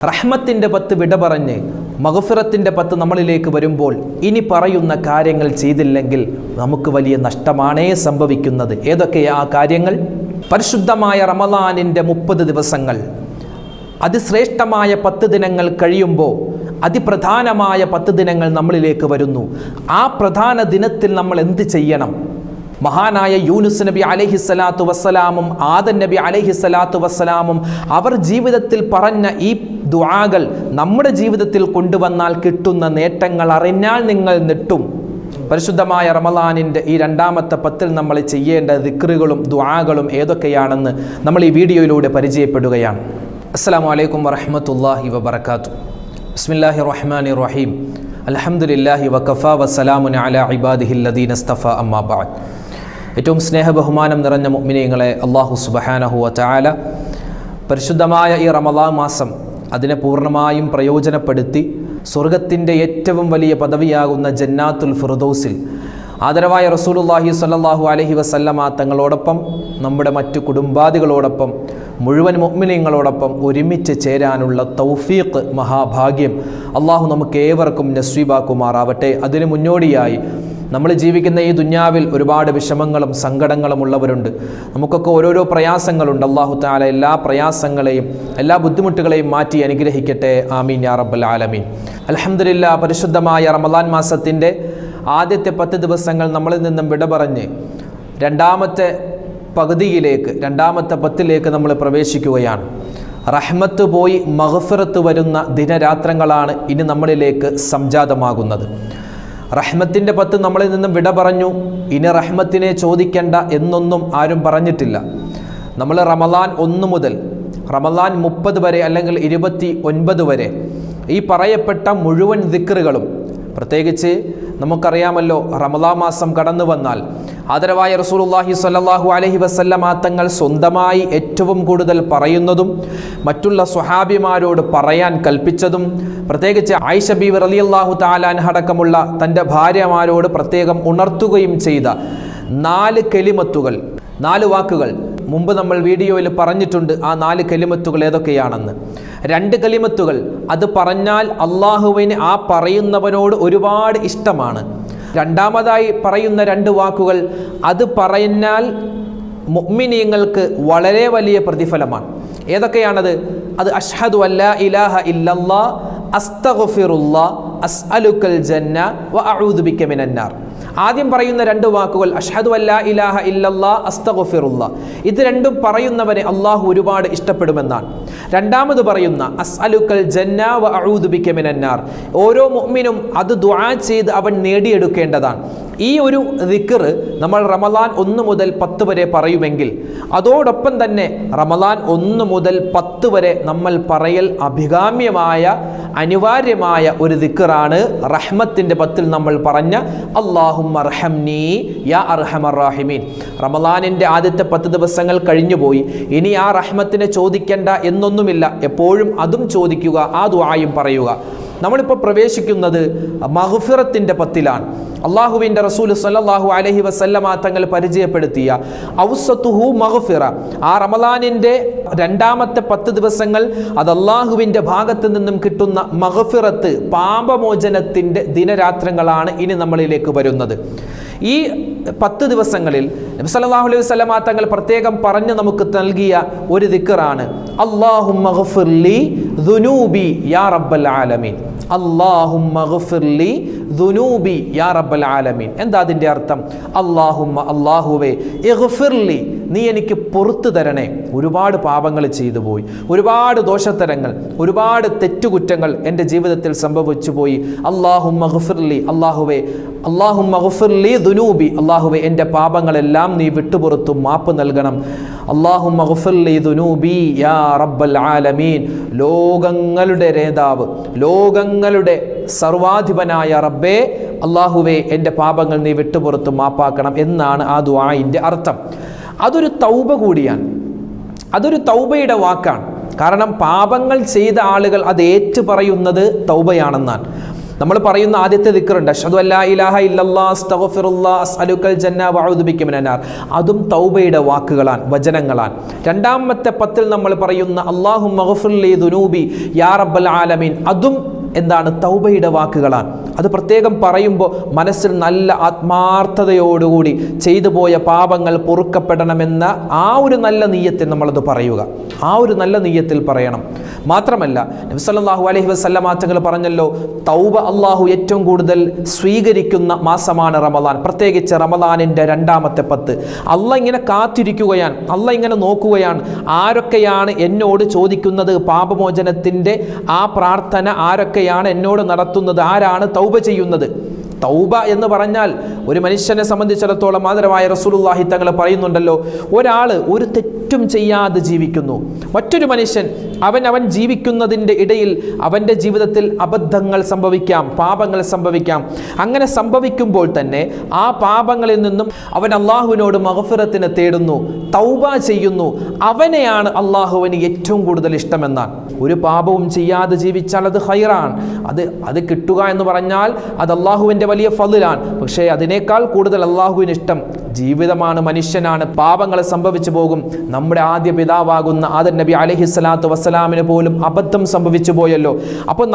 റഹ്മത്തിൻ്റെ 10 വിട പറഞ്ഞ് മഗ്ഫിറത്തിൻ്റെ 10 നമ്മളിലേക്ക് വരുമ്പോൾ ഇനി പറയുന്ന കാര്യങ്ങൾ ചെയ്തില്ലെങ്കിൽ നമുക്ക് വലിയ നഷ്ടമാണേ സംഭവിക്കുന്നത്. ഏതൊക്കെയാ ആ കാര്യങ്ങൾ? പരിശുദ്ധമായ റമളാനിൻ്റെ 30 ദിവസങ്ങൾ, അതിശ്രേഷ്ഠമായ 10 ദിനങ്ങൾ കഴിയുമ്പോൾ അതിപ്രധാനമായ 10 ദിനങ്ങൾ നമ്മളിലേക്ക് വരുന്നു. ആ പ്രധാന ദിനത്തിൽ നമ്മൾ എന്ത് ചെയ്യണം? മഹാനായ യൂനുസ് നബി അലൈഹിസ്സലാത്തു വസ്സലാമും ആദം നബി അലൈഹിസ്സലാത്തു വസ്സലാമും അവർ ജീവിതത്തിൽ പറഞ്ഞ ഈ ദുആകൾ നമ്മുടെ ജീവിതത്തിൽ കൊണ്ടുവന്നാൽ കിട്ടുന്ന നേട്ടങ്ങൾ അറിഞ്ഞാൽ നിങ്ങൾ നെട്ടും. പരിശുദ്ധമായ റമളാനിൻ്റെ ഈ രണ്ടാമത്തെ 10 നമ്മൾ ചെയ്യേണ്ട ദിക്റുകളും ദുആകളും ഏതൊക്കെയാണെന്ന് നമ്മൾ ഈ വീഡിയോയിലൂടെ പരിചയപ്പെടുകയാണ്. അസ്സലാമു അലൈക്കും വറഹ്മത്തുള്ളാഹി വബറകാതുഹു. ബിസ്മില്ലാഹിർ റഹ്മാനിർ റഹീം. അൽഹംദുലില്ലാഹി വകഫാ വസ്സലാമുൻ അലാ ഇബാദിഹില്ലദീന ഇസ്തഫാ അമ്മാ ബഅദ്. ഏറ്റവും സ്നേഹബഹുമാനം നിറഞ്ഞ മുഅ്മിനീങ്ങളെ, അല്ലാഹു സുബ്ഹാനഹു വ തആല പരിശുദ്ധമായ ഈ റമളാൻ മാസം അതിനെ പൂർണ്ണമായും പ്രയോജനപ്പെടുത്തി സ്വർഗത്തിൻ്റെ ഏറ്റവും വലിയ പദവിയാകുന്ന ജന്നാത്തുൽ ഫിർദൗസിൽ ആദരവായ റസൂലുള്ളാഹി സ്വല്ലല്ലാഹു അലൈഹി വസല്ലമ തങ്ങളോടൊപ്പം നമ്മുടെ മറ്റു കുടുംബാദികളോടൊപ്പം മുഴുവൻ മുഅ്മിനീങ്ങളോടൊപ്പം ഒരുമിച്ച് ചേരാനുള്ള തൗഫീഖ്, മഹാഭാഗ്യം അള്ളാഹു നമുക്ക് ഏവർക്കും നസീബാക്കുമാറാവട്ടെ. അതിനു മുന്നോടിയായി നമ്മൾ ജീവിക്കുന്ന ഈ ദുന്യാവിൽ ഒരുപാട് വിഷമങ്ങളും സങ്കടങ്ങളും ഉള്ളവരുണ്ട്. നമുക്കൊക്കെ ഓരോരോ പ്രയാസങ്ങളുണ്ട്. അല്ലാഹു തആല എല്ലാ പ്രയാസങ്ങളെയും എല്ലാ ബുദ്ധിമുട്ടുകളെയും മാറ്റി അനുഗ്രഹിക്കട്ടെ. ആമീൻ യാ റബ്ബൽ ആലമീൻ. അൽഹംദുലില്ലാഹ്, പരിശുദ്ധമായ റമളാൻ മാസത്തിൻ്റെ ആദ്യത്തെ 10 ദിവസങ്ങൾ നമ്മളിൽ നിന്നും വിട പറഞ്ഞ് രണ്ടാമത്തെ പകുതിയിലേക്ക്, രണ്ടാമത്തെ 10ലേക്ക് നമ്മൾ പ്രവേശിക്കുകയാണ്. റഹ്മത്ത് പോയി മഗ്ഫിറത്ത് വരുന്ന ദിനരാത്രങ്ങളാണ് ഇനി നമ്മളിലേക്ക് സംജാതമാകുന്നത്. റഹ്മത്തിൻ്റെ 10 നമ്മളിൽ നിന്നും വിട പറഞ്ഞു. ഇനി റഹ്മത്തിനെ ചോദിക്കേണ്ട എന്നൊന്നും ആരും പറഞ്ഞിട്ടില്ല. നമ്മൾ റമളാൻ 1 മുതൽ റമളാൻ 30 വരെ അല്ലെങ്കിൽ 29 വരെ ഈ പറയപ്പെട്ട മുഴുവൻ ദിക്റുകളും, പ്രത്യേകിച്ച് നമുക്കറിയാമല്ലോ റമളാൻ മാസം കടന്നു വന്നാൽ ആദരവായ റസൂലുള്ളാഹി സ്വല്ലല്ലാഹു അലൈഹി വസല്ലമ തങ്ങൾ സ്വന്തമായി ഏറ്റവും കൂടുതൽ പറയുന്നതും മറ്റുള്ള സ്വഹാബിമാരോട് പറയാൻ കൽപ്പിച്ചതും, പ്രത്യേകിച്ച് ആയിഷ ബീവി റളിയല്ലാഹു തആല അൻഹ അടക്കമുള്ള തൻ്റെ ഭാര്യമാരോട് പ്രത്യേകം ഉണർത്തുകയും ചെയ്ത 4 കലിമത്തുകൾ, 4 വാക്കുകൾ മുമ്പ് നമ്മൾ വീഡിയോയിൽ പറഞ്ഞിട്ടുണ്ട്. ആ 4 കലിമത്തുകൾ ഏതൊക്കെയാണെന്ന്. 2 കലിമത്തുകൾ അത് പറഞ്ഞാൽ അള്ളാഹുവിന് ആ പറയുന്നവനോട് ഒരുപാട് ഇഷ്ടമാണ്. രണ്ടാമതായി പറയുന്ന 2 വാക്കുകൾ അത് പറഞ്ഞാൽ മുഅ്മിനീങ്ങൾക്ക് വളരെ വലിയ പ്രതിഫലമാണ്. ഏതൊക്കെയാണത്? അത് അഷ്ഹദു അല്ലാ ഇലാഹ ഇല്ലല്ലാഹ് അസ്തഗ്ഫിറുല്ലാഹ് അസ്അലുക്കൽ ജന്ന വ അഊദു ബിക മിനന്നാർ. ആദ്യം പറയുന്ന 2 വാക്കുകൾ അഷ്ഹദു അല്ലാ ഇലാഹ ഇല്ലല്ലാഹ് അസ്തഗ്ഫിറുല്ലാഹ്, ഇത് രണ്ടും പറയുന്നവനെ അള്ളാഹു ഒരുപാട് ഇഷ്ടപ്പെടുമെന്നാണ്. രണ്ടാമത് പറയുന്ന അസ്അലുക്കൽ ജന്ന വ അഊദു ബിക മിനന്നാർ, ഓരോ മുഅ്മിനും അത് ദുആ ചെയ്ത് അവൻ നേടിയെടുക്കേണ്ടതാണ്. ഈ ഒരു ദിക്ർ നമ്മൾ റമളാൻ 1 മുതൽ 10 വരെ പറയുമെങ്കിൽ അതോടൊപ്പം തന്നെ റമളാൻ 1 മുതൽ 10 വരെ നമ്മൾ പറയൽ അഭികാമ്യമായ അനിവാര്യമായ ഒരു ദിക്റാണ് റഹ്മത്തിൻ്റെ 10ൽ നമ്മൾ പറഞ്ഞ അല്ലാഹുമ്മ അർഹംനി യാ അർഹമർ റഹീമീൻ. റമളാനിൻ്റെ ആദ്യത്തെ 10 ദിവസങ്ങൾ കഴിഞ്ഞുപോയി. ഇനി ആ റഹ്മത്തിനെ ചോദിക്കേണ്ട എന്നൊന്നുമില്ല. എപ്പോഴും അതും ചോദിക്കുക, ആ ദുആയും പറയുക. നമ്മളിപ്പോൾ പ്രവേശിക്കുന്നത് മഗ്ഫിറത്തിൻ്റെ 10ലാണ്. അള്ളാഹുവിൻ്റെ റസൂൽ സ്വല്ലല്ലാഹു അലൈഹി വസല്ലമ തങ്ങൾ പരിചയപ്പെടുത്തിയ ഔസത്തുഹു മഗ്ഫിറ, ആ റമളാനിൻ്റെ രണ്ടാമത്തെ 10 ദിവസങ്ങൾ അത് അള്ളാഹുവിൻ്റെ ഭാഗത്ത് നിന്നും കിട്ടുന്ന മഗ്ഫിറത്ത്, പാപമോചനത്തിൻ്റെ ദിനരാത്രങ്ങളാണ് ഇനി നമ്മളിലേക്ക് വരുന്നത്. ഈ 10 ദിവസങ്ങളിൽ നബി സല്ലല്ലാഹു അലൈഹി വസല്ലമ തങ്ങൾ പ്രത്യേകം പറഞ്ഞു നമുക്ക് നൽകിയ ഒരു ദിക്റാണ് അല്ലാഹുമ്മ ഗ്ഫിർലി ദുനൂബി യാ റബ്ബൽ ആലമീൻ. അല്ലാഹുമ്മ ഗ്ഫിർലി ദുനൂബി യാ റബ്ബൽ ആലമീൻ. എന്താ അതിൻ്റെ അർത്ഥം? അല്ലാഹുമ്മ, അല്ലാഹുവേ, ഇഗ്ഫിർലി, നീ എനിക്ക് പുറത്തു തരണേ. ഒരുപാട് പാപങ്ങൾ ചെയ്തു പോയി, ഒരുപാട് ദോഷത്തരങ്ങൾ, ഒരുപാട് തെറ്റുകുറ്റങ്ങൾ എൻ്റെ ജീവിതത്തിൽ സംഭവിച്ചു പോയി. അല്ലാഹുമ്മ ഗ്ഫിർലി, അല്ലാഹുവേ, അല്ലാഹുമ്മ ഗ്ഫിർലി ദുനൂബി, അല്ലാഹുവേ, എൻ്റെ പാപങ്ങളെല്ലാം നീ വിട്ടുപുറത്തു മാപ്പ് നൽകണം. അല്ലാഹുമ്മ ഗ്ഫിർലി ദുനൂബി യാ റബ്ബൽ ആലമീൻ. ലോകങ്ങളുടെ നേതാവ്, ലോകങ്ങളുടെ സർവാധിപനായ റബ്ബേ, അല്ലാഹുവേ, എൻ്റെ പാപങ്ങൾ നീ വിട്ടുപുറത്ത് മാപ്പാക്കണം എന്നാണ് ആ ദുആഇൻ്റെ അർത്ഥം. അതൊരു തൗബ കൂടിയാണ്, അതൊരു തൗബയുടെ വാക്കാണ്. കാരണം പാപങ്ങൾ ചെയ്ത ആളുകൾ അത് ഏറ്റു പറയുന്നത് തൗബയാണെന്നാണ്. നമ്മൾ പറയുന്ന ആദ്യത്തെ ദിക്റുണ്ട്, അഷ്ഹദു അല്ലാ ഇലാഹ ഇല്ലല്ലാഹ് അസ്തഗ്ഫിറുല്ലാഹ് അസ്അലുക്കൽ ജന്ന വഅഊദു ബിക മിനന്നാർ. അതും തൗബയുടെ വാക്കുകളാണ്, വചനങ്ങളാണ്. രണ്ടാമത്തെ 10 നമ്മൾ പറയുന്ന അല്ലാഹുമ്മ ഗ്ഫിർലി ദുനൂബി യാ റബ്ബൽ ആലമീൻ, അതും എന്താണ്? തൗബയുടെ വാക്കുകളാണ്. അത് പ്രത്യേകം പറയുമ്പോൾ മനസ്സിൽ നല്ല ആത്മാർത്ഥതയോടുകൂടി ചെയ്തു പോയ പാപങ്ങൾ പൊറുക്കപ്പെടണമെന്ന ആ ഒരു നല്ല നീയത്തിൽ നമ്മളത് പറയുക, ആ ഒരു നല്ല നീയത്തിൽ പറയണം. മാത്രമല്ല നബി സല്ലല്ലാഹു അലൈഹി വസല്ലമ തങ്ങൾ പറഞ്ഞല്ലോ, തൗബ അള്ളാഹു ഏറ്റവും കൂടുതൽ സ്വീകരിക്കുന്ന മാസമാണ് റമദാൻ, പ്രത്യേകിച്ച് റമദാനിൻ്റെ രണ്ടാമത്തെ 10. അള്ളാഹ് ഇങ്ങനെ കാത്തിരിക്കുകയാണ്, അള്ളാഹ് ഇങ്ങനെ നോക്കുകയാണ്, ആരൊക്കെയാണ് എന്നോട് ചോദിക്കുന്നത് പാപമോചനത്തിൻ്റെ ആ പ്രാർത്ഥന, ആരൊക്കെയാണ് എന്നോട് നടത്തുന്നത്, ആരാണ് തൗബ ചെയ്യുന്നത്. തൗബ എന്ന് പറഞ്ഞാൽ ഒരു മനുഷ്യനെ സംബന്ധിച്ചിടത്തോളം ആദരവായ റസൂലുള്ളാഹി തങ്ങൾ പറയുന്നുണ്ടല്ലോ, ഒരാൾ ഒരു തെറ്റും ചെയ്യാതെ ജീവിക്കുന്നു, മറ്റൊരു മനുഷ്യൻ അവൻ ജീവിക്കുന്നതിൻ്റെ ഇടയിൽ അവൻ്റെ ജീവിതത്തിൽ അബദ്ധങ്ങൾ സംഭവിക്കാം, പാപങ്ങൾ സംഭവിക്കാം. അങ്ങനെ സംഭവിക്കുമ്പോൾ തന്നെ ആ പാപങ്ങളിൽ നിന്നും അവൻ അള്ളാഹുവിനോട് മഗ്ഫിറത്തിനെ തേടുന്നു, തൗബ ചെയ്യുന്നു, അവനെയാണ് അള്ളാഹുവിന് ഏറ്റവും കൂടുതൽ ഇഷ്ടമെന്നാണ്. ഒരു പാപവും ചെയ്യാതെ ജീവിച്ചാൽ അത് ഖൈറാണ്, അത് കിട്ടുക എന്ന് പറഞ്ഞാൽ അത് അള്ളാഹുവിൻ്റെ വലിയ ഫളിലാണ്. പക്ഷേ അതിനേക്കാൾ കൂടുതൽ അള്ളാഹുവിന് ഇഷ്ടം ജീവിതമാണ്, മനുഷ്യനാണ്. പാപങ്ങൾ സംഭവിച്ചു പോകും. നമ്മുടെ ആദ്യ പിതാവാകുന്ന ആദം നബി അലൈഹിസ്സലാത്തു വസ്സലാമിന് പോലും അബദ്ധം സംഭവിച്ചു പോയല്ലോ. അപ്പോൾ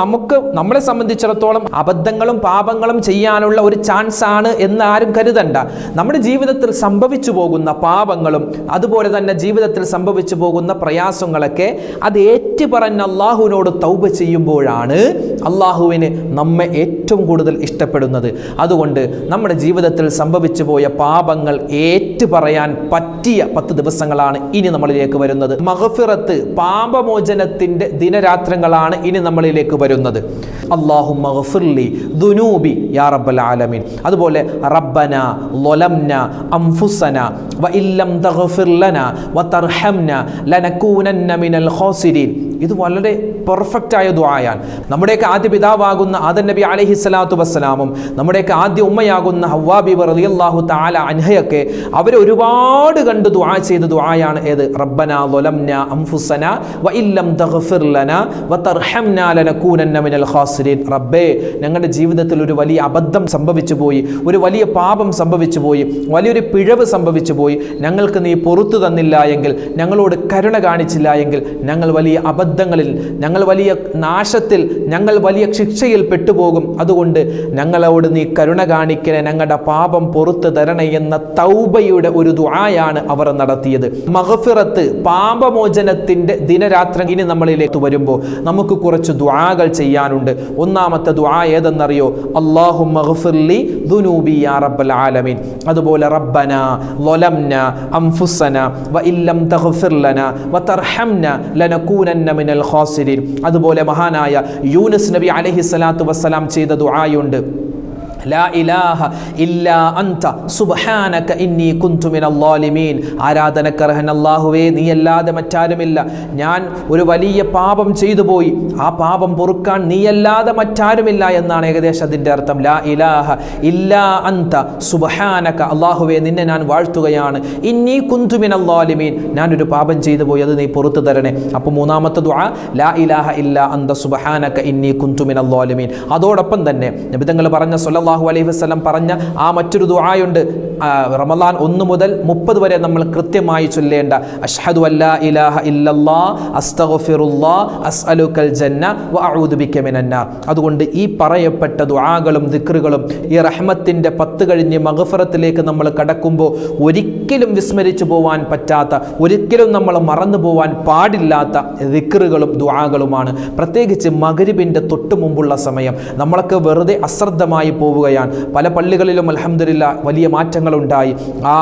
നമ്മളെ സംബന്ധിച്ചിടത്തോളം അബദ്ധങ്ങളും പാപങ്ങളും ചെയ്യാനുള്ള ഒരു ചാൻസ് ആണ് എന്ന് ആരും കരുതണ്ട. നമ്മുടെ ജീവിതത്തിൽ സംഭവിച്ചു പോകുന്ന പാപങ്ങളും അതുപോലെ തന്നെ ജീവിതത്തിൽ സംഭവിച്ചു പോകുന്ന പ്രയാസങ്ങളൊക്കെ അത് ഏറ്റുപറഞ്ഞ് അള്ളാഹുവിനോട് തൗബ ചെയ്യുമ്പോഴാണ് അള്ളാഹുവിന് നമ്മെ ഏറ്റവും കൂടുതൽ ഇഷ്ടപ്പെടുന്നത്. അതുകൊണ്ട് നമ്മുടെ ജീവിതത്തിൽ സംഭവിച്ചു പോയ പാപങ്ങൾ ഏറ്റുപറയാൻ പറ്റിയ 10 ദിവസങ്ങളാണ് ഇനി നമ്മളിലേക്ക് വരുന്നത്. മഗ്ഫിറത്ത്, പാപമോചനത്തിന്റെ ദിനരാത്രങ്ങളാണ് ഇനി നമ്മളിലേക്ക് വരുന്നത്. അല്ലാഹുമ്മ ഗ്ഫിർലി ദുനൂബി യാ റബ്ബൽ ആലമീൻ. അതുപോലെ റബ്ബന ളലംന അൻഫുസന വഇല്ലം തഗ്ഫിർ ലനാ വതർഹംന ലനകൂനന്ന മിനൽ ഖാസിരീൻ. ഇത് വളരെ പെർഫെക്റ്റ് ആയ ദുആയാണ്. നമ്മുടെയൊക്കെ ആദ്യ പിതാവാകുന്ന ആദം നബി അലൈഹിസ്സലാത്തു വസ്സലാമും നമ്മുടെയൊക്കെ ആദ്യ ഉമ്മയാകുന്ന ഹവ്വാ ബീബി റളിയല്ലാഹു തആല അൻഹയൊക്കെ അവർ ഒരുപാട് കണ്ട് ദുആ ചെയ്ത ദുആയാണ് ഏത്? റബ്ബനാ ളലംന അൻഫുസന വഇല്ലം തഗ്ഫിർ ലനാ വതർഹംന ലനകൂനന്ന മിനൽ ഖാസിരീൻ. റബ്ബേ, ഞങ്ങളുടെ ജീവിതത്തിൽ ഒരു വലിയ അബദ്ധം സംഭവിച്ചു പോയി, ഒരു വലിയ പാപം സംഭവിച്ചു പോയി, വലിയൊരു പിഴവ് സംഭവിച്ചു പോയി. ഞങ്ങൾക്ക് നീ പൊറുത്തു തന്നില്ല എങ്കിൽ, ഞങ്ങളോട് കരുണ കാണിച്ചില്ല എങ്കിൽ ഞങ്ങൾ വലിയ അബദ്ധങ്ങളിൽ, ഞങ്ങൾ വലിയ നാശത്തിൽ, ഞങ്ങൾ വലിയ ശിക്ഷയിൽ പെട്ടുപോകും. അതുകൊണ്ട് ഞങ്ങളോട് നീ കരുണ കാണിക്കണേ, ഞങ്ങളുടെ പാപം പൊറുത്തു തരണേ എന്ന തൗബയുടെ ഒരു ദുആയാണ് അവർ നടത്തിയത്. മഗ്ഫിറത്ത്, പാപമോചനത്തിന്റെ ദിനരാത്രി ഇനി നമ്മളിലേക്ക് വരുമ്പോൾ നമുക്ക് കുറച്ച് ദുആകൾ ചെയ്യാനുണ്ട്. ഒന്നാമത്തെ ദുആ ഏതെന്നറിയോ? അല്ലാഹുമ്മ ഗ്ഫിർലി ദുനൂബി യാ റബ്ബൽ ആലമീൻ. അതുപോലെ റബ്ബന ളലംന അൻഫുസന വഇല്ലം തഗ്ഫിർ ലനാ വതർഹംന ലനകൂനന്ന മിനൽ ഖാസിരീൻ. അതുപോലെ മഹാനായ യൂനുസ് നബി അലൈഹിസ്സലാത്തു വസ്സലാം ചെയ്ത ദുആയുണ്ട്. ലാ ഇലാഹ ഇല്ലാ അൻത സുബ്ഹാനക ഇന്നി കുന്തു മിനൽ ളാലിമീൻ. ആരാധനക്കർഹൻ അല്ലാഹുവേ, നീയല്ലാതെ മറ്റാരുമില്ല, ഞാൻ ഒരു വലിയ പാപം ചെയ്തു പോയി, ആ പാപം പൊറുക്കാൻ നീയല്ലാതെ മറ്റാരുമില്ല എന്നാണ് ഏകദേശം അതിൻ്റെ അർത്ഥം. ലാ ഇലാഹ ഇല്ലാ അൻത സുബ്ഹാനക, അല്ലാഹുവേ നിന്നെ ഞാൻ വാഴ്ത്തുകയാണ്. ഇന്നി കുന്തു മിനൽ ളാലിമീൻ, ഞാനൊരു പാപം ചെയ്തു പോയി, അത് നീ പൊറുത്തു തരണേ. അപ്പോൾ മൂന്നാമത്തെ ദുആ ലാ ഇലാഹ ഇല്ലാ അൻത സുബ്ഹാനക ഇന്നി കുന്തു മിനൽ ളാലിമീൻ. അതോടൊപ്പം തന്നെ നബി തങ്ങൾ പറഞ്ഞ സല്ലല്ലാഹു അലൈഹി വസല്ലം പറഞ്ഞ ആ മറ്റൊരു ദുആയുണ്ട്. റമദാൻ 1 മുതൽ 30 വരെ നമ്മൾ കൃത്യമായി ചൊല്ലേണ്ട അഷ്ഹദു അല്ലാ ഇലാഹ ഇല്ലല്ലാഹ് അസ്തഗ്ഫിറുല്ലാഹ് അസ്അലുക്കൽ ജന്ന വഅഊദു ബിക മിനന്നാർ. അതുകൊണ്ട് ഈ പറയപ്പെട്ട ദുആകളും ദിക്റുകളും ഈ റഹ്മത്തിന്റെ 10 കഴിഞ്ഞ് മഗ്ഫിറത്തിലേക്ക് നമ്മൾ കടക്കുമ്പോൾ ഒരിക്കലും വിസ്മരിച്ചു പോവാൻ പറ്റാത്ത, ഒരിക്കലും നമ്മൾ മറന്നു പോവാൻ പാടില്ലാത്ത ദിക്റുകളും ദുആകളുമാണ്. പ്രത്യേകിച്ച് മഗ്രിബിന്റെ തൊട്ട് മുമ്പുള്ള സമയം നമ്മളൊക്കെ വെറുതെ അശ്രദ്ധമായി പോവുകയാണ്. പല പള്ളികളിലും അൽഹംദുലില്ലാ വലിയ മാറ്റങ്ങളുണ്ടായി. ആ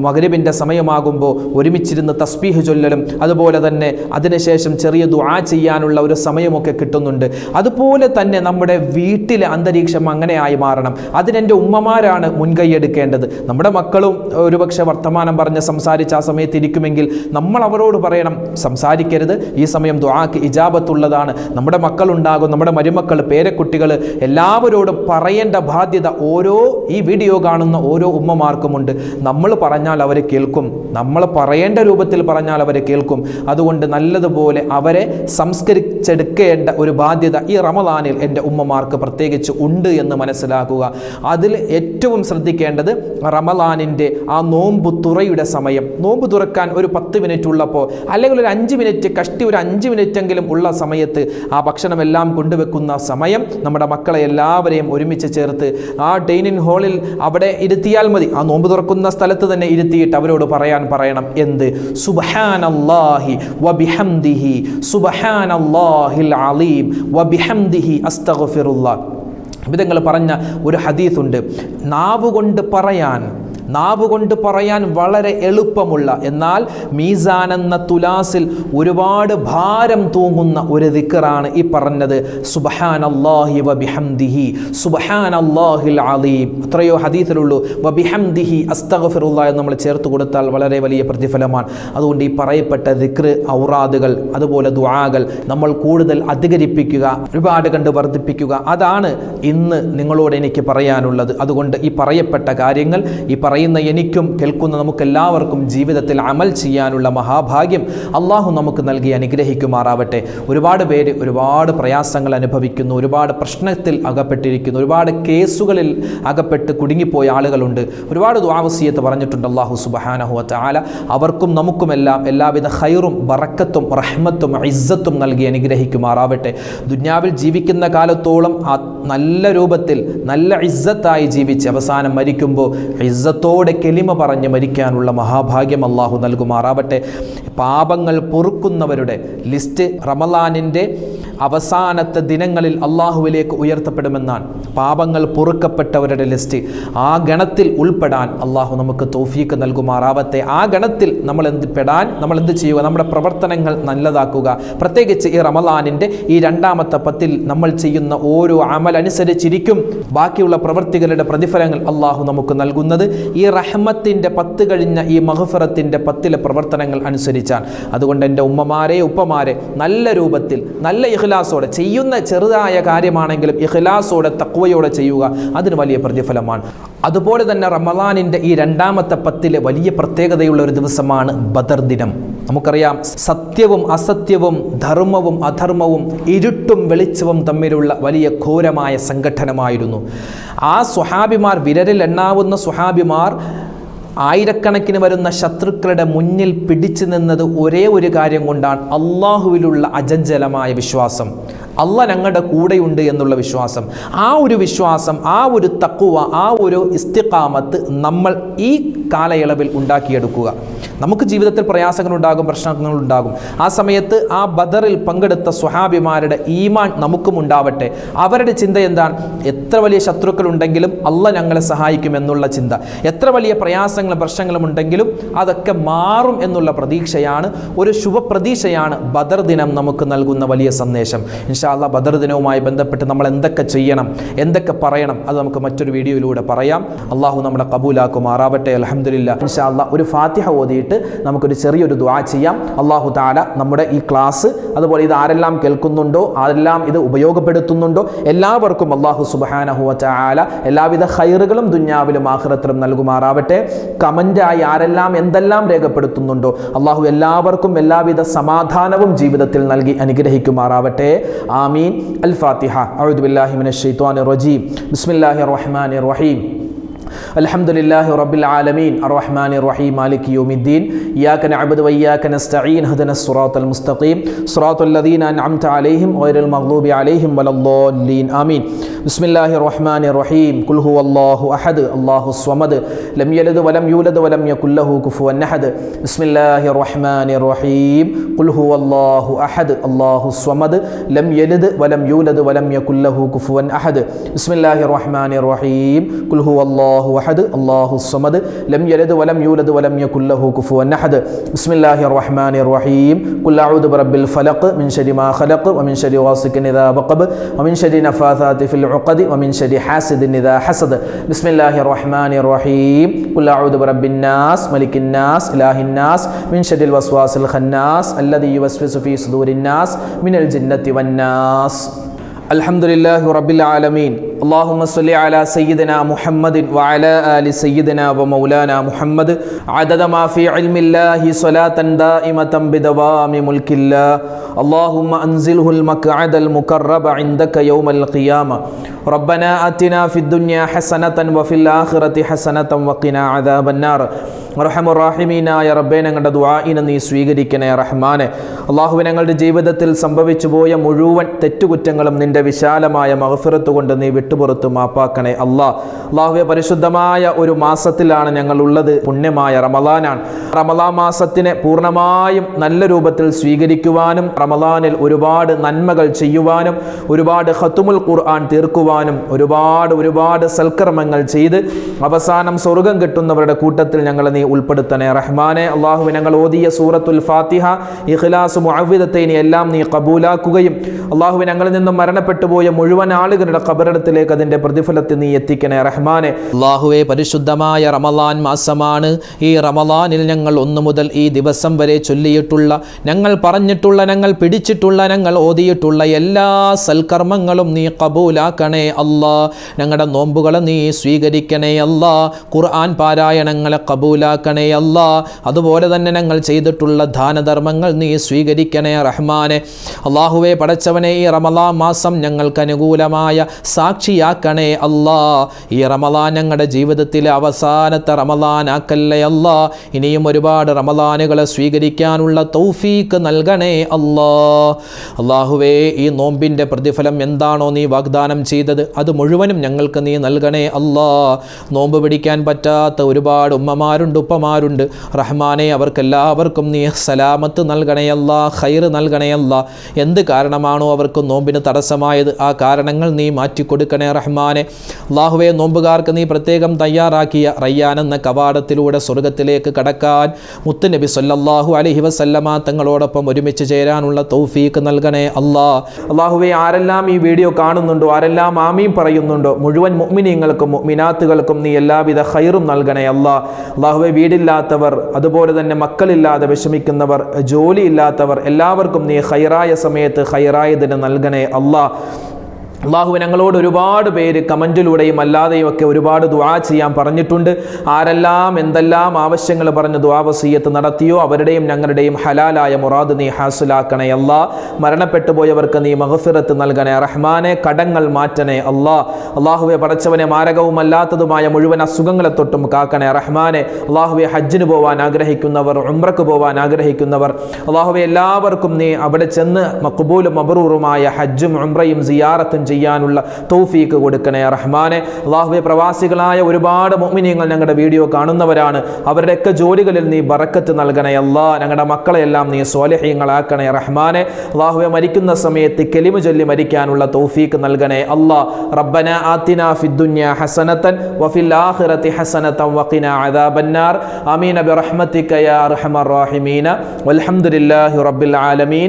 മഗ്രിബിൻ്റെ സമയമാകുമ്പോൾ ഒരുമിച്ചിരുന്ന് തസ്ബീഹ് ചൊല്ലലും അതുപോലെ തന്നെ അതിനുശേഷം ചെറിയ ദുആ ചെയ്യാനുള്ള ഒരു സമയമൊക്കെ കിട്ടുന്നുണ്ട്. അതുപോലെ തന്നെ നമ്മുടെ വീട്ടിലെ അന്തരീക്ഷം അങ്ങനെയായി മാറണം. അതിനെൻ്റെ ഉമ്മമാരാണ് മുൻകൈയെടുക്കേണ്ടത്. നമ്മുടെ മക്കളും ഒരുപക്ഷെ വർത്തമാനം പറഞ്ഞ് സംസാരിച്ച് ആ സമയത്ത് ഇരിക്കുമെങ്കിൽ നമ്മൾ അവരോട് പറയണം, സംസാരിക്കരുത്, ഈ സമയം ദുആക്ക് ഇജാബത്തുള്ളതാണ്. നമ്മുടെ മക്കളുണ്ടാകും, നമ്മുടെ മരുമക്കൾ, പേരക്കുട്ടികൾ, എല്ലാവരോടും പറയേണ്ട ബാധ്യത ഓരോ ഈ വീഡിയോ കാണുന്ന ഓരോ ഉമ്മമാർ ഉമ്മമാർക്കുമുണ്ട്. നമ്മൾ പറഞ്ഞാൽ അവർ കേൾക്കും, നമ്മൾ പറയേണ്ട രൂപത്തിൽ പറഞ്ഞാൽ അവർ കേൾക്കും. അതുകൊണ്ട് നല്ലതുപോലെ അവരെ സംസ്കരിച്ചെടുക്കേണ്ട ഒരു ബാധ്യത ഈ റമദാനിൽ എൻ്റെ ഉമ്മമാർക്ക് പ്രത്യേകിച്ച് ഉണ്ട് എന്ന് മനസ്സിലാക്കുക. അതിൽ ഏറ്റവും ശ്രദ്ധിക്കേണ്ടത് റമദാനിൻ്റെ ആ നോമ്പ് തുറയുടെ സമയം. നോമ്പ് തുറക്കാൻ ഒരു 10 മിനിറ്റ് ഉള്ളപ്പോൾ, അല്ലെങ്കിൽ ഒരു 5 മിനിറ്റ്, കഷ്ടി ഒരു 5 മിനിറ്റെങ്കിലും ഉള്ള സമയത്ത് ആ ഭക്ഷണമെല്ലാം കൊണ്ടുവെക്കുന്ന സമയം നമ്മുടെ മക്കളെ എല്ലാവരെയും ഒരുമിച്ച് ചേർത്ത് ആ ഡൈനിങ് ഹാളിൽ അവിടെ ഇരുത്തിയാൽ മതി. ആ നോമ്പ് തുറക്കുന്ന സ്ഥലത്ത് തന്നെ ഇരുത്തിയിട്ട് അവരോട് പറയണം എന്ത്? സുബ്ഹാനല്ലാഹി വബിഹംദിഹി സുബ്ഹാനല്ലാഹിൽ അലീം വബിഹംദിഹി അസ്തഗ്ഫിറുല്ലാഹ്. വിധങ്ങൾ പറഞ്ഞ ഒരു ഹദീസുണ്ട്. നാവ് കൊണ്ട് പറയാൻ വളരെ എളുപ്പമുള്ള, എന്നാൽ മീസാൻ എന്ന തുലാസിൽ ഒരുപാട് ഭാരം തൂങ്ങുന്ന ഒരു ദിക്റാണ് ഈ പറഞ്ഞത് സുബ്ഹാനല്ലാഹി വബിഹംദിഹി സുബ്ഹാനല്ലാഹിൽ അലീം. അത്രയോ ഹദീസിലുള്ളൂ. വബിഹംദിഹി അസ്തഗ്ഫിറുല്ലാഹ് എന്ന് നമ്മൾ ചേർത്ത് കൊടുത്താൽ വളരെ വലിയ പ്രതിഫലമാണ്. അതുകൊണ്ട് ഈ പറയപ്പെട്ട ദിക്ർ, ഔറാദുകൾ, അതുപോലെ ദുആകൾ നമ്മൾ കൂടുതൽ അധികരിപ്പിക്കുക, ഒരുപാട് കണ്ട് വർദ്ധിപ്പിക്കുക. അതാണ് ഇന്ന് നിങ്ങളോട് എനിക്ക് പറയാനുള്ളത്. അതുകൊണ്ട് ഈ പറയപ്പെട്ട കാര്യങ്ങൾ ഈ പറയുന്ന എനിക്കും കേൾക്കുന്ന നമുക്കെല്ലാവർക്കും ജീവിതത്തിൽ അമൽ ചെയ്യാനുള്ള മഹാഭാഗ്യം അള്ളാഹു നമുക്ക് നൽകി അനുഗ്രഹിക്കുമാറാവട്ടെ. ഒരുപാട് പേര് ഒരുപാട് പ്രയാസങ്ങൾ അനുഭവിക്കുന്നു, ഒരുപാട് പ്രശ്നത്തിൽ അകപ്പെട്ടിരിക്കുന്നു, ഒരുപാട് കേസുകളിൽ അകപ്പെട്ട് കുടുങ്ങിപ്പോയ ആളുകളുണ്ട്. ഒരുപാട് ദുആ വസിയത്ത് പറഞ്ഞിട്ടുണ്ട് അള്ളാഹു സുബ്ഹാനഹു വ തആല. അവർക്കും നമുക്കുമെല്ലാം എല്ലാവിധ ഖൈറും ബറക്കത്തും റഹ്മത്തും ഇസ്സത്തും നൽകി അനുഗ്രഹിക്കുമാറാവട്ടെ. ദുനിയാവിൽ ജീവിക്കുന്ന കാലത്തോളം നല്ല രൂപത്തിൽ നല്ല ഇസ്സത്തായി ജീവിച്ച് അവസാനം മരിക്കുമ്പോൾ ഇസ്സത്തോടെ കെലിമ പറഞ്ഞ് മരിക്കാനുള്ള മഹാഭാഗ്യം അള്ളാഹു നൽകുമാറാവട്ടെ. പാപങ്ങൾ പൊറുക്കുന്നവരുടെ ലിസ്റ്റ് റമളാനിൻ്റെ അവസാനത്തെ ദിനങ്ങളിൽ അള്ളാഹുവിലേക്ക് ഉയർത്തപ്പെടുമെന്നാണ്. പാപങ്ങൾ പൊറുക്കപ്പെട്ടവരുടെ ലിസ്റ്റ്, ആ ഗണത്തിൽ ഉൾപ്പെടാൻ അള്ളാഹു നമുക്ക് തൗഫീക്ക് നൽകുമാറാവട്ടെ. ആ ഗണത്തിൽ നമ്മൾ എന്ത് ചെയ്യുക? നമ്മുടെ പ്രവർത്തനങ്ങൾ നല്ലതാക്കുക. പ്രത്യേകിച്ച് ഈ റമളാനിൻ്റെ ഈ 2ാമത്തെ 10ൽ നമ്മൾ ചെയ്യുന്ന ഓരോ അമൽ അനുസരിച്ചിരിക്കും ബാക്കിയുള്ള പ്രവൃത്തികളുടെ പ്രതിഫലങ്ങൾ അള്ളാഹു നമുക്ക് നൽകുന്നത്. ഈ റഹ്മത്തിൻ്റെ 10 കഴിഞ്ഞ ഈ മഗ്ഫിറത്തിൻ്റെ 10ലെ പ്രവർത്തനങ്ങൾ അനുസരിച്ചാണ്. അതുകൊണ്ട് എൻ്റെ ഉമ്മമാരെ, ഉപ്പമാരെ നല്ല രൂപത്തിൽ നല്ല ഇഖ്ലാസോടെ ചെയ്യുന്ന ചെറുതായ കാര്യമാണെങ്കിലും ഇഖ്ലാസോടെ തഖ്വയോടെ ചെയ്യുക. അതിന് വലിയ പ്രതിഫലമാണ്. അതുപോലെ തന്നെ റമളാനിൻ്റെ ഈ 2ാമത്തെ 10ലെ വലിയ പ്രത്യേകതയുള്ള ഒരു ദിവസമാണ് ബദർ ദിനം. നമുക്കറിയാം, സത്യവും അസത്യവും ധർമ്മവും അധർമ്മവും ഇരുട്ടും വെളിച്ചവും തമ്മിലുള്ള വലിയ ഘോരമായ സംഘട്ടനമായിരുന്നു. ആ സ്വഹാബിമാർ, വിരലിൽ എണ്ണാവുന്ന സ്വഹാബിമാർ ആയിരക്കണക്കിന് വരുന്ന ശത്രുക്കളുടെ മുന്നിൽ പിടിച്ചു നിന്നത് ഒരേ ഒരു കാര്യം കൊണ്ടാണ്: അള്ളാഹുവിലുള്ള അചഞ്ചലമായ വിശ്വാസം, അള്ളാഹ് ഞങ്ങളുടെ കൂടെയുണ്ട് എന്നുള്ള വിശ്വാസം. ആ ഒരു വിശ്വാസം, ആ ഒരു തഖ്വ, ആ ഒരു ഇസ്തിഖാമത്ത് നമ്മൾ ഈ കാലയളവിൽ ഉണ്ടാക്കിയെടുക്കുക. നമുക്ക് ജീവിതത്തിൽ പ്രയാസങ്ങളുണ്ടാകും, പ്രശ്നങ്ങളുണ്ടാകും. ആ സമയത്ത് ആ ബദറിൽ പങ്കെടുത്ത സ്വഹാബിമാരുടെ ഈമാൻ നമുക്കും ഉണ്ടാവട്ടെ. അവരുടെ ചിന്ത എന്താണ്? എത്ര വലിയ ശത്രുക്കളുണ്ടെങ്കിലും അള്ളാഹ് ഞങ്ങളെ സഹായിക്കും എന്നുള്ള ചിന്ത. എത്ര വലിയ പ്രയാസങ്ങളും പ്രശ്നങ്ങളും ഉണ്ടെങ്കിലും അതൊക്കെ മാറും എന്നുള്ള പ്രതീക്ഷയാണ്, ഒരു ശുഭപ്രതീക്ഷയാണ് ബദർ ദിനം നമുക്ക് നൽകുന്ന വലിയ സന്ദേശം. ഇൻഷാ അല്ലാഹ് ബദർ ദിനവുമായി ബന്ധപ്പെട്ട് നമ്മൾ എന്തൊക്കെ ചെയ്യണം, എന്തൊക്കെ പറയണം, അത് നമുക്ക് മറ്റൊരു വീഡിയോയിലൂടെ പറയാം. അള്ളാഹു നമ്മളെ കബൂലാക്കുമാറാവട്ടെ. അൽഹംദുലില്ലാ. ഇൻഷാ അല്ലാഹ് ഒരു ഫാത്തിഹ ഓതിയിട്ട് നമുക്കൊരു ചെറിയൊരു ദുആ ചെയ്യാം. അള്ളാഹു തആല നമ്മുടെ ഈ ക്ലാസ്, അതുപോലെ ഇത് ആരെല്ലാം കേൾക്കുന്നുണ്ടോ, ആരെല്ലാം ഇത് ഉപയോഗപ്പെടുത്തുന്നുണ്ടോ, എല്ലാവർക്കും അള്ളാഹു സുബ്ഹാനഹു വ തആല എല്ലാവിധ ഖൈറുകളും ദുനിയാവിലും ആഖിറത്തിലും നൽകുമാറാവട്ടെ. കമന്റായി ആരെല്ലാം എന്തെല്ലാം രേഖപ്പെടുത്തുന്നുണ്ടോ, അള്ളാഹു എല്ലാവർക്കും എല്ലാവിധ സമാധാനവും ജീവിതത്തിൽ നൽകി അനുഗ്രഹിക്കുമാറാവട്ടെ. ആമീൻ. അൽ ഫാത്തിഹ. അഊദു ബില്ലാഹി മിനശ് ശൈത്വാനിർ റജീം. ബിസ്മില്ലാഹിർ റഹ്മാനിർ റഹീം. അൽഹംദുലില്ലാഹി റബ്ബിൽ ആലമീൻ അർറഹ്മാനിർ റഹീം മാലികി യൗമിദ്ദീൻ ഇയ്യാക നഅ്ബുദു വഇയ്യാക നസ്തഈൻ ഇഹ്ദിനസ് സിറാത്തൽ മുസ്തഖീം സിറാത്തൽ ലദീന അൻഅംത അലൈഹിം ഗൈറിൽ മഗ്ദൂബി അലൈഹിം വലദ്ദാല്ലീൻ. ആമീൻ. ബിസ്മില്ലാഹിർ റഹ്മാനിർ റഹീം. ഖുൽ ഹുവല്ലാഹു അഹദ് അല്ലാഹുസ് സ്വമദ് ലം യലിദ് വലം യൂലദ് വലം യകുൽ ലഹു കുഫുവൻ അഹദ്. ബിസ്മില്ലാഹിർ റഹ്മാനിർ റഹീം. ഖുൽ ഹുവല്ലാഹു അഹദ് അല്ലാഹുസ് സ്വമദ് ലം യലിദ് വലം യൂലദ് വലം യകുൽ ലഹു കുഫുവൻ അഹദ്. ബിസ്മില്ലാഹിർ റഹ്മാനിർ റഹീം. ഖുൽ ഹുവല്ലാഹു അഹദ് അല്ലാഹുസ് സ്വമദ് ലം യലിദ് വലം യൂലദ് വലം യകുൽ ലഹു കുഫുവൻ അഹദ്. ബിസ്മില്ലാഹിർ റഹ്മാനിർ റഹീം. ഖുൽ അഊദു ബിറബ്ബിൽ ഫലഖ് മിൻ ശർരി മാ ഖലഖ് വമിൻ ശർരി ഗാസിഖിൻ ഇദാ വഖബ് വമിൻ ശർരി നഫാസാതി ഫിൽ ഉഖദ് വമിൻ ശർരി ഹാസിദിൻ ഇദാ ഹസദ്. ബിസ്മില്ലാഹിർ റഹ്മാനിർ റഹീം. ഖുൽ അഊദു ബിറബ്ബിൻ നാസ് മലിക്കിൻ നാസ് ഇലാഹിൻ നാസ് മിൻ ശർരിൽ വസ്വാസിൽ ഖന്നാസ് അല്ലദീ യുവസ്വിസു ഫീ സുദൂരിൻ നാസ് മിനൽ ജിന്നത്തി വൻ നാസ്. അൽഹംദുലില്ലാഹി റബ്ബിൽ ആലമീൻ അല്ലാഹുമ്മ സ്വല്ലി അലാ സയ്യിദിനാ മുഹമ്മദിൻ വഅലാ ആലി സയ്യിദിനാ വമൗലാനാ മുഹമ്മദ് അദദ മാ ഫീ ഇൽമില്ലാഹി സ്വലാത്തൻ ദായിമതൻ ബിദവാമി മുൽക്കില്ലാഹ് അല്ലാഹുമ്മ അൻസിൽഹുൽ മഖ്അദൽ മുഖറബ ഇൻദക യൗമൽ ഖിയാമ റബ്ബനാ ആതിനാ ഫിദ് ദുനിയാ ഹസനതൻ വഫിൽ ആഖിറതി ഹസനതൻ വഖിനാ അദാബന്നാർ അർഹമർ റഹീമീനായ റബ്ബേ, ഞങ്ങളുടെ ദുആഇനെ നീ സ്വീകരിക്കണേ റഹ്മാനെ. അല്ലാഹുവേ, ഞങ്ങളുടെ ജീവിതത്തിൽ സംഭവിച്ചു പോയ മുഴുവൻ തെറ്റുകുറ്റങ്ങളും നിന്റെ വിശാലമായ മഗ്ഫിറത്ത് കൊണ്ട് നീ വിട്ടുപുറത്ത് മാപ്പാക്കണേ അല്ലാഹുവേ, പരിശുദ്ധമായ ഒരു മാസത്തിലാണ് ഞങ്ങൾ ഉള്ളത്. പുണ്യമായ റമളാനാണ്. റമളാൻ മാസത്തിനെ പൂർണ്ണമായും നല്ല രൂപത്തിൽ സ്വീകരിക്കുവാനും റമളാനിൽ ഒരുപാട് നന്മകൾ ചെയ്യുവാനും ഒരുപാട് ഖത്മുൽ ഖുർആൻ തീർക്കുവാനും ഒരുപാട് സൽക്കർമ്മങ്ങൾ ചെയ്ത് അവസാനം സ്വർഗം കിട്ടുന്നവരുടെ കൂട്ടത്തിൽ ഞങ്ങളെ നീ ഉൾപ്പെടുത്തണേ റഹ്മാനെ. അല്ലാഹുവേ, ഞങ്ങൾ ഓതിയ സൂറത്തുൽ ഫാത്തിഹ, ഇഖ്ലാസ്, മുഅവ്വിദത്തൈനി എല്ലാം നീ ഖബൂലാക്കുകയും അല്ലാഹുവേ, ഞങ്ങളിൽ നിന്നും മരണപ്പെട്ടു പോയ മുഴുവൻ ആളുകളുടെ ഖബറിടത്തിലേക്ക് അതിന്റെ പ്രതിഫലത്തെ നീ എത്തിക്കണേ റഹ്മാനെ. അല്ലാഹുവേ, പരിശുദ്ധമായ റമളാൻ മാസമാണ്. ഈ റമളാനിൽ ഞങ്ങൾ 1 മുതൽ ഈ ദിവസം വരെ ചൊല്ലിയിട്ടുള്ള, ഞങ്ങൾ പറഞ്ഞിട്ടുള്ള, ഞങ്ങൾ പിടിച്ചിട്ടുള്ള, ഞങ്ങൾ ഓതിയിട്ടുള്ള എല്ലാ സൽക്കർമ്മങ്ങളും നീ ഖബൂലാക്കണേ അല്ലാ. ഞങ്ങളുടെ നോമ്പുകളെ നീ സ്വീകരിക്കണേ അല്ലാ. ഖുർആൻ പാരായണങ്ങളെ ഖബൂലാക്കണേ അല്ലാ. അതുപോലെ തന്നെ ഞങ്ങൾ ചെയ്തിട്ടുള്ള ദാനധർമ്മങ്ങൾ നീ സ്വീകരിക്കണേ റഹ്മാനെ. അല്ലാഹുവേ, പടച്ചവനെ, ഈ റമളാൻ മാസം ഞങ്ങൾക്ക് അനുകൂലമായ സാക്ഷിയാക്കണേ അല്ലാ. ഈ റമളാൻ ഞങ്ങളുടെ ജീവിതത്തിലെ അവസാനത്തെ റമളാൻ ആക്കല്ലേ അല്ലാ. ഇനിയും ഒരുപാട് റമളാനുകളെ സ്വീകരിക്കാനുള്ള തൗഫീക്ക് നൽകണേ അല്ലാ. അല്ലാഹുവേ, ഈ നോമ്പിൻ്റെ പ്രതിഫലം എന്താണോ നീ വാഗ്ദാനം ചെയ്തത് അത് മുഴുവനും ഞങ്ങൾക്ക് നീ നൽകണേ അല്ലാ. നോമ്പ് പിടിക്കാൻ പറ്റാത്ത ഒരുപാട് ഉമ്മമാരുണ്ട്, ഉപ്പമാരുണ്ട് റഹ്മാനെ. അവർക്കെല്ലാവർക്കും നീ സലാമത്ത് നൽകണേ അല്ലാ, ഖൈർ നൽകണേ അല്ലാ. എന്ത് കാരണമാണോ അവർക്ക് നോമ്പിന് തടസ്സമായത് ആ കാരണങ്ങൾ നീ മാറ്റിക്കൊടുക്കണേ റഹ്മാനെ. അല്ലാഹുവേ, നോമ്പുകാർക്ക് നീ പ്രത്യേകം തയ്യാറാക്കിയ റയ്യാൻ എന്ന കവാടത്തിലൂടെ സ്വർഗത്തിലേക്ക് കടക്കാൻ മുത്തുനബി സല്ലല്ലാഹു അലൈഹി വസല്ലമ തങ്ങളോടൊപ്പം ഒരുമിച്ച് ചേരാനുള്ള തൗഫീക്ക് നൽകണേ അല്ലാ. അല്ലാഹുവേ, ആരെല്ലാം ഈ വീഡിയോ കാണുന്നുണ്ടോ, ആരെല്ലാം ആമീൻ പറയുന്നുണ്ടോ, മുഴുവൻ മുഅ്മിനീങ്ങൾക്കും മുഅ്മിനാത്തുകൾക്കും നീ എല്ലാവിധ ഖൈറും നൽകണേ അല്ലാ. അല്ലാഹുവേ, വീടില്ലാത്തവർ, അതുപോലെ തന്നെ മക്കളില്ലാതെ വിഷമിക്കുന്നവർ, ജോലിയില്ലാത്തവർ എല്ലാവർക്കും നീ ഖൈറായ സമയത്ത് ഖൈറായതിന് നൽകണേ അല്ലാ. അല്ലാഹുവേ, ഞങ്ങളോട് ഒരുപാട് പേര് കമൻറ്റിലൂടെയും അല്ലാതെയും ഒക്കെ ഒരുപാട് ദുആ ചെയ്യാൻ പറഞ്ഞിട്ടുണ്ട്. ആരെല്ലാം എന്തെല്ലാം ആവശ്യങ്ങൾ പറഞ്ഞ് ദുആ വസിയ്യത്ത് നടത്തിയോ അവരുടെയും ഞങ്ങളുടെയും ഹലാലായ മുറാദ് നീ ഹാസിലാക്കണേ അല്ലാ. മരണപ്പെട്ടു പോയവർക്ക് നീ മഗ്ഫിറത്ത് നൽകണേ റഹ്മാനെ. കടങ്ങൾ മാറ്റണേ അല്ലാ. അല്ലാഹുവേ, പടച്ചവനെ, മാരകവുമല്ലാത്തതുമായ മുഴുവൻ അസുഖങ്ങളെ തൊട്ടും കാക്കണേ റഹ്മാനെ. അല്ലാഹുവേ, ഹജ്ജിന് പോവാൻ ആഗ്രഹിക്കുന്നവർ, ഉംറക്ക് പോവാൻ ആഗ്രഹിക്കുന്നവർ, അല്ലാഹുവേ, എല്ലാവർക്കും നീ അവിടെ ചെന്ന് മഖ്ബൂലും മബ്റൂറുമായ ഹജ്ജും ഉംറയും സിയാറത്തും ചെയ്യാനുള്ള തൗഫീക്ക് കൊടുക്കണേ റഹ്മാനെ. അല്ലാഹുവേ, പ്രവാസികളായ ഒരുപാട് മുഅ്മിനീങ്ങൾ ഞങ്ങളുടെ വീഡിയോ കാണുന്നവരാണ്. അവരുടെയൊക്കെ ജോലികളിൽ നീ ബറക്കത്ത് നൽകണേ അല്ലാ. ഞങ്ങളുടെ മക്കളെല്ലാം നീ സ്വാലിഹീങ്ങളാക്കണേ റഹ്മാനെ. അല്ലാഹുവേ, മരിക്കുന്ന സമയത്ത് കലിമ ചൊല്ലി മരിക്കാനുള്ള തൗഫീക്ക് നൽകണേ അല്ലാ. റബ്ബനാ ആതിനാ ഫിദ് ദുനിയാ ഹസനതൻ വഫിൽ ആഖിറതി ഹസനതൻ വഖിനാ അദാബന്നാർ. ആമീൻ ബിറഹ്മതിക യാ അർഹമർ റഹീമീൻ. വൽഹംദുലില്ലാഹി റബ്ബിൽ ആലമീൻ.